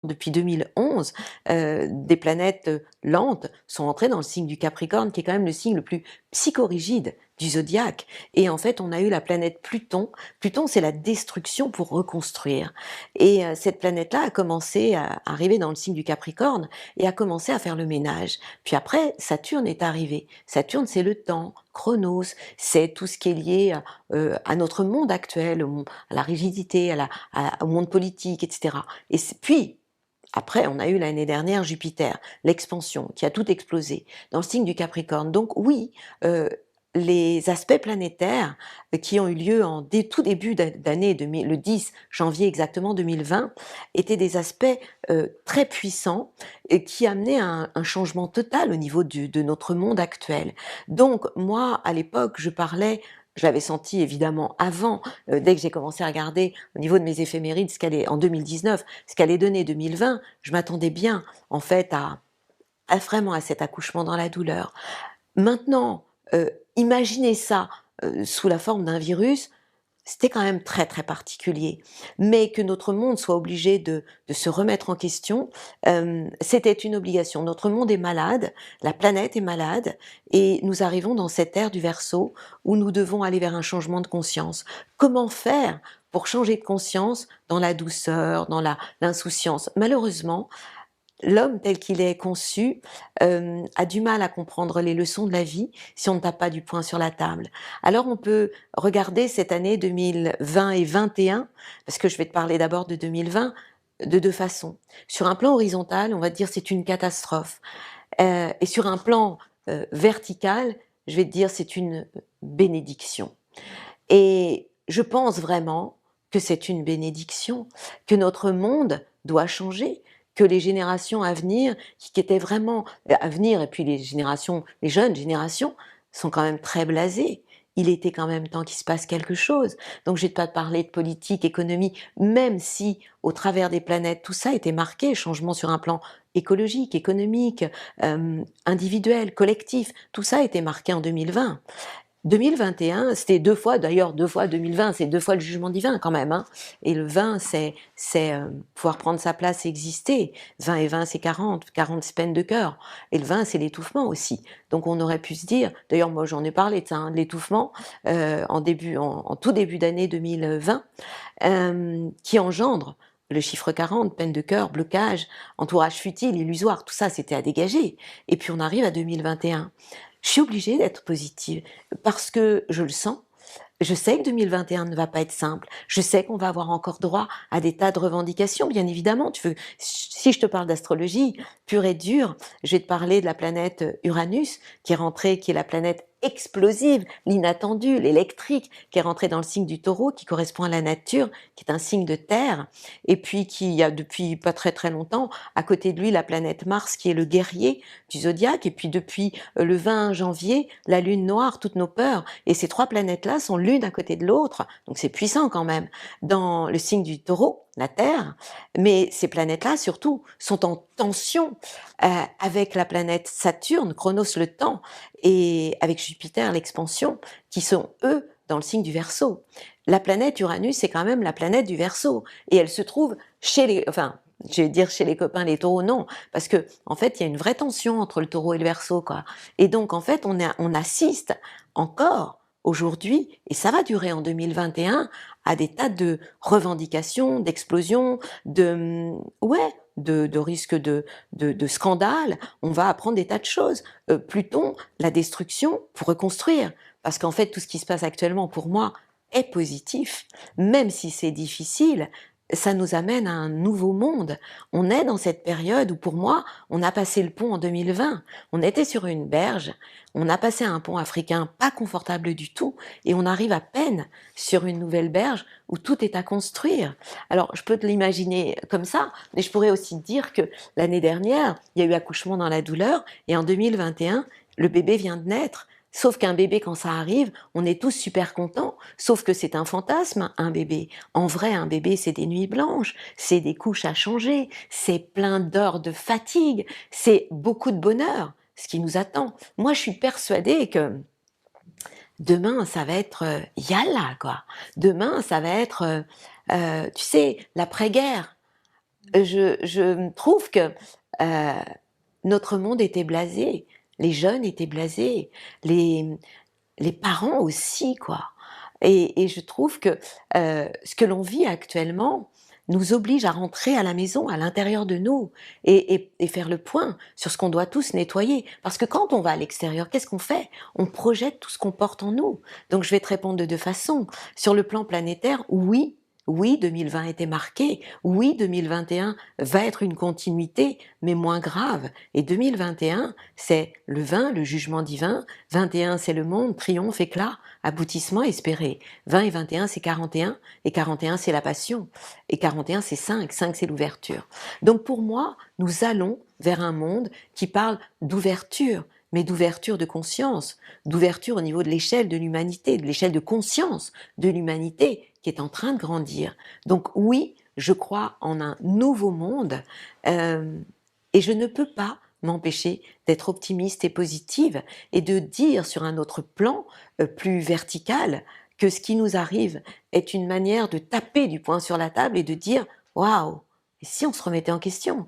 Depuis 2011, des planètes lentes sont entrées dans le signe du Capricorne, qui est quand même le signe le plus psychorigide du zodiaque. Et en fait, on a eu la planète Pluton. Pluton, c'est la destruction pour reconstruire. Et cette planète-là a commencé à arriver dans le signe du Capricorne et a commencé à faire le ménage. Puis après, Saturne est arrivé. Saturne, c'est le temps, Chronos, c'est tout ce qui est lié à notre monde actuel, à la rigidité, au monde politique, etc. Et puis, après, on a eu l'année dernière Jupiter, l'expansion, qui a tout explosé, dans le signe du Capricorne. Donc oui, les aspects planétaires qui ont eu lieu tout début d'année, le 10 janvier exactement 2020, étaient des aspects très puissants et qui amenaient un changement total au niveau de notre monde actuel. Donc moi, à l'époque, je l'avais senti évidemment avant, dès que j'ai commencé à regarder au niveau de mes éphémérides en 2019, ce qu'allait donner 2020, je m'attendais bien en fait vraiment à cet accouchement dans la douleur. Maintenant, imaginer ça sous la forme d'un virus, c'était quand même très très particulier. Mais que notre monde soit obligé de se remettre en question, c'était une obligation. Notre monde est malade, la planète est malade, et nous arrivons dans cette ère du Verseau où nous devons aller vers un changement de conscience. Comment faire pour changer de conscience dans la douceur, dans l'insouciance? Malheureusement, l'homme tel qu'il est conçu a du mal à comprendre les leçons de la vie si on ne tape pas du poing sur la table. Alors on peut regarder cette année 2020 et 21, parce que je vais te parler d'abord de 2020, de deux façons. Sur un plan horizontal, on va te dire c'est une catastrophe. Et sur un plan vertical, je vais te dire c'est une bénédiction. Et je pense vraiment que c'est une bénédiction, que notre monde doit changer, que les générations à venir, qui étaient vraiment à venir, et puis les jeunes générations, sont quand même très blasées. Il était quand même temps qu'il se passe quelque chose. Donc je vais pas te parler de politique, économie, même si au travers des planètes, tout ça était marqué, changement sur un plan écologique, économique, individuel, collectif, tout ça a été marqué en 2020. 2021, c'était d'ailleurs deux fois 2020, c'est deux fois le jugement divin quand même. Hein. Et le 20, c'est pouvoir prendre sa place et exister. 20 et 20, c'est 40, 40 c'est peine de cœur. Et le 20, c'est l'étouffement aussi. Donc on aurait pu se dire, d'ailleurs moi j'en ai parlé de ça, hein, de l'étouffement en tout début d'année 2020, qui engendre le chiffre 40, peine de cœur, blocage, entourage futile, illusoire, tout ça c'était à dégager. Et puis on arrive à 2021. Je suis obligée d'être positive parce que je le sens. Je sais que 2021 ne va pas être simple. Je sais qu'on va avoir encore droit à des tas de revendications, bien évidemment. Si je te parle d'astrologie pure et dure, je vais te parler de la planète Uranus qui est rentrée, qui est la planète explosive, l'inattendu, l'électrique, qui est rentrée dans le signe du Taureau, qui correspond à la nature, qui est un signe de terre, et puis qui a depuis pas très très longtemps à côté de lui la planète Mars, qui est le guerrier du zodiaque, et puis depuis le 20 janvier, la lune noire, toutes nos peurs, et ces trois planètes-là sont l'une à côté de l'autre, donc c'est puissant quand même, dans le signe du Taureau, la Terre, mais ces planètes-là surtout sont en tension avec la planète Saturne, Chronos le temps, et avec Jupiter l'expansion, qui sont eux dans le signe du Verseau. La planète Uranus c'est quand même la planète du Verseau, et elle se trouve je vais dire chez les copains les taureaux, non, parce que en fait il y a une vraie tension entre le taureau et le Verseau, quoi. Et donc en fait on assiste encore aujourd'hui, et ça va durer en 2021, à des tas de revendications, d'explosions, de risques de scandales. On va apprendre des tas de choses. Pluton, la destruction pour reconstruire, parce qu'en fait tout ce qui se passe actuellement pour moi est positif, même si c'est difficile. Ça nous amène à un nouveau monde. On est dans cette période où, pour moi, on a passé le pont en 2020. On était sur une berge, on a passé un pont africain pas confortable du tout, et on arrive à peine sur une nouvelle berge où tout est à construire. Alors, je peux te l'imaginer comme ça, mais je pourrais aussi te dire que l'année dernière, il y a eu accouchement dans la douleur, et en 2021, le bébé vient de naître. Sauf qu'un bébé, quand ça arrive, on est tous super contents. Sauf que c'est un fantasme, un bébé. En vrai, un bébé, c'est des nuits blanches, c'est des couches à changer, c'est plein d'heures de fatigue, c'est beaucoup de bonheur, ce qui nous attend. Moi, je suis persuadée que demain, ça va être yalla, quoi. Demain, ça va être, tu sais, l'après-guerre. Je trouve que euh, notre monde était blasé, les jeunes étaient blasés, les, les parents aussi, quoi. Et je trouve que ce que l'on vit actuellement nous oblige à rentrer à la maison, à l'intérieur de nous, et faire le point sur ce qu'on doit tous nettoyer. Parce que quand on va à l'extérieur, qu'est-ce qu'on fait? On projette tout ce qu'on porte en nous. Donc je vais te répondre de deux façons. Sur le plan planétaire, oui. Oui, 2020 était marqué. Oui, 2021 va être une continuité, mais moins grave. Et 2021, c'est le 20, le jugement divin. 21, c'est le monde, triomphe, éclat, aboutissement, espéré. 20 et 21, c'est 41, et 41, c'est la passion. Et 41, c'est 5, 5, c'est l'ouverture. Donc pour moi, nous allons vers un monde qui parle d'ouverture, mais d'ouverture de conscience, d'ouverture au niveau de l'échelle de l'humanité, de l'échelle de conscience de l'humanité qui est en train de grandir. Donc oui, je crois en un nouveau monde, euh, et je ne peux pas m'empêcher d'être optimiste et positive et de dire sur un autre plan plus vertical que ce qui nous arrive est une manière de taper du poing sur la table et de dire waouh, et si on se remettait en question?